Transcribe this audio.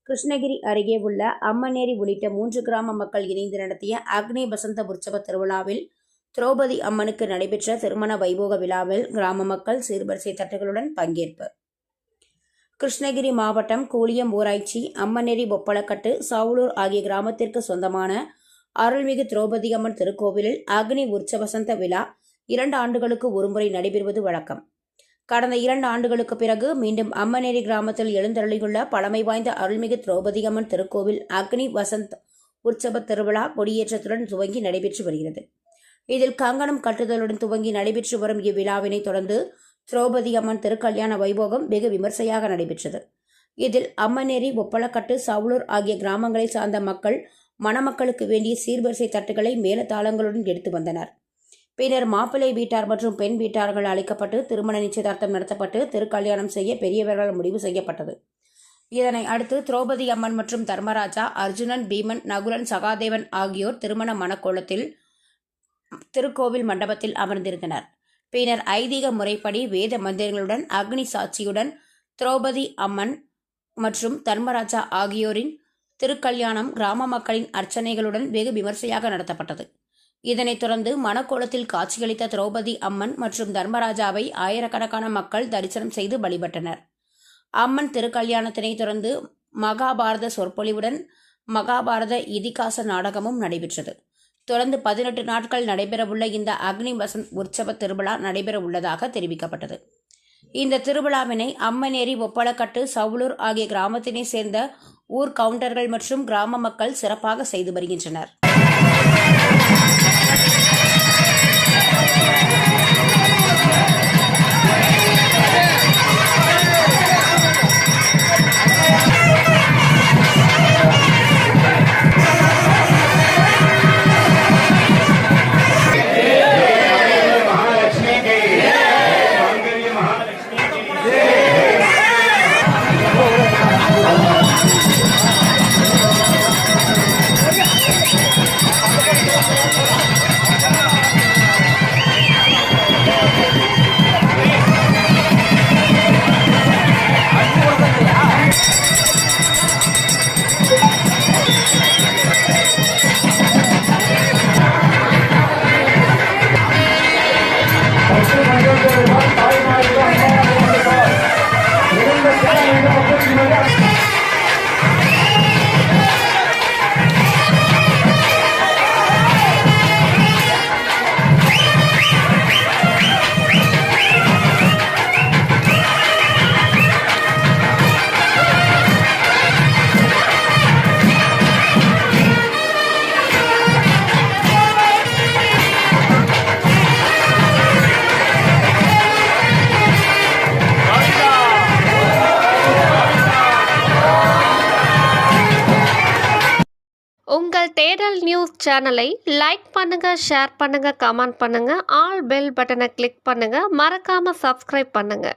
கிருஷ்ணகிரி அருகே உள்ள அம்மனேரி உள்ளிட்ட 3 கிராம மக்கள் இணைந்து நடத்திய அக்னி வசந்த உற்சவ திருவிழாவில் திரௌபதி அம்மனுக்கு நடைபெற்ற திருமண வைபோக விழாவில் கிராம மக்கள் சீர்வரிசை தட்டுகளுடன் பங்கேற்பு. கிருஷ்ணகிரி மாவட்டம் கூலியம் ஊராட்சி அம்மனேரி பொப்பளக்கட்டு சாவலூர் ஆகிய கிராமத்திற்கு சொந்தமான அருள்மிகு திரௌபதி அம்மன் திருக்கோவிலில் அக்னி உற்சவ வசந்த விழா 2 ஆண்டுகளுக்கு ஒருமுறை நடைபெறுவது வழக்கம். கடந்த 2 ஆண்டுகளுக்கு பிறகு மீண்டும் அம்மனேரி கிராமத்தில் எழுந்தருளியுள்ள பழமை வாய்ந்த அருள்மிகு திரௌபதி அம்மன் திருக்கோவில் அக்னி வசந்த் உற்சவ திருவிழா கொடியேற்றத்துடன் துவங்கி நடைபெற்று வருகிறது. இதில் கங்கணம் கட்டுதலுடன் துவங்கி நடைபெற்று வரும் இவ்விழாவினை தொடர்ந்து திரௌபதி அம்மன் திருக்கல்யாண வைபோகம் வெகு விமர்சையாக நடைபெற்றது. இதில் அம்மனேரி ஒப்பளக்கட்டு சவுலூர் ஆகிய கிராமங்களை சார்ந்த மக்கள் மணமக்களுக்கு வேண்டிய சீர்வரிசை தட்டுகளை மேலதாளங்களுடன் எடுத்து வந்தனர். பின்னர் மாப்பிள்ளை வீட்டார் மற்றும் பெண் வீட்டார்கள் அழைக்கப்பட்டு திருமண நிச்சயதார்த்தம் நடத்தப்பட்டு திருக்கல்யாணம் செய்ய பெரியவர்கள் முடிவு செய்யப்பட்டது. இதனை அடுத்து திரௌபதி அம்மன் மற்றும் தர்மராஜா, அர்ஜுனன், பீமன், நகுலன், சகாதேவன் ஆகியோர் திருமண மணக்கோலத்தில் திருக்கோவில் மண்டபத்தில் அமர்ந்திருந்தனர். பின்னர் ஐதீக முறைப்படி வேத மந்திரங்களுடன் அக்னி சாட்சியுடன் திரௌபதி அம்மன் மற்றும் தர்மராஜா ஆகியோரின் திருக்கல்யாணம் கிராம மக்களின் அர்ச்சனைகளுடன் வெகு விமர்சையாக நடத்தப்பட்டது. இதனைத் தொடர்ந்து மணக்கோலத்தில் காட்சியளித்த திரௌபதி அம்மன் மற்றும் தர்மராஜாவை ஆயிரக்கணக்கான மக்கள் தரிசனம் செய்து வழிபட்டனர். அம்மன் திருக்கல்யாணத்தினை தொடர்ந்து மகாபாரத சொற்பொழிவுடன் மகாபாரத இதிகாச நாடகமும் நடைபெற்றது. தொடர்ந்து 18 நாட்கள் நடைபெறவுள்ள இந்த அக்னி வசந்த் உற்சவ திருவிழா நடைபெற உள்ளதாக தெரிவிக்கப்பட்டது. இந்த திருவிழாவினை அம்மனேரி ஒப்பளக்கட்டு சவுலூர் ஆகிய கிராமத்தினை சேர்ந்த ஊர் கவுண்டர்கள் மற்றும் கிராம மக்கள் சிறப்பாக செய்து வருகின்றனர். உங்கள் தேடல் நியூஸ் சேனலை லைக் பண்ணுங்க, ஷேர் பண்ணுங்க, கமெண்ட் பண்ணுங்க, ஆல் பெல் பட்டனை கிளிக் பண்ணுங்க, மறக்காம சப்ஸ்கிரைப் பண்ணுங்க.